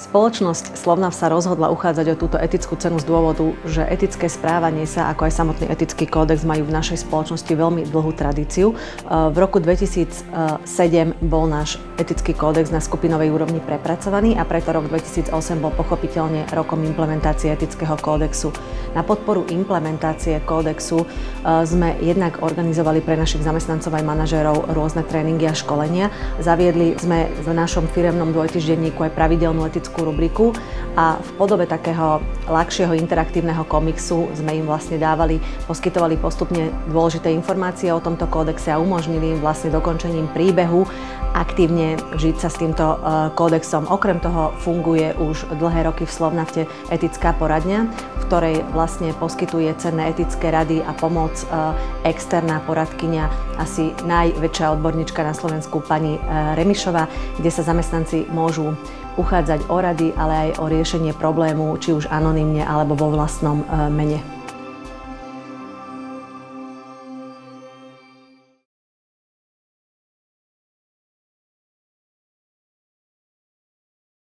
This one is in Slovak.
Spoločnosť Slovnaft sa rozhodla uchádzať o túto etickú cenu z dôvodu, že etické správanie sa, ako aj samotný etický kódex, majú v našej spoločnosti veľmi dlhú tradíciu. V roku 2007 bol náš etický kódex na skupinovej úrovni prepracovaný a preto rok 2008 bol pochopiteľne rokom implementácie etického kódexu. Na podporu implementácie kódexu sme jednak organizovali pre našich zamestnancov aj manažérov rôzne tréningy a školenia. Zaviedli sme v našom firemnom dvojtýždenníku aj pravidelnú etickú rubriku a v podobe takého ľahšieho interaktívneho komiksu sme im vlastne poskytovali postupne dôležité informácie o tomto kódexe a umožnili im vlastne dokončením príbehu aktívne žiť sa s týmto kódexom. Okrem toho funguje už dlhé roky v Slovnafte etická poradňa, v ktorej vlastne poskytuje cenné etické rady a pomoc externá poradkyňa, asi najväčšia odborníčka na Slovensku, pani Remišová, kde sa zamestnanci môžu uchádzať o rady, ale aj o riešenie problému, či už anonymne alebo vo vlastnom mene.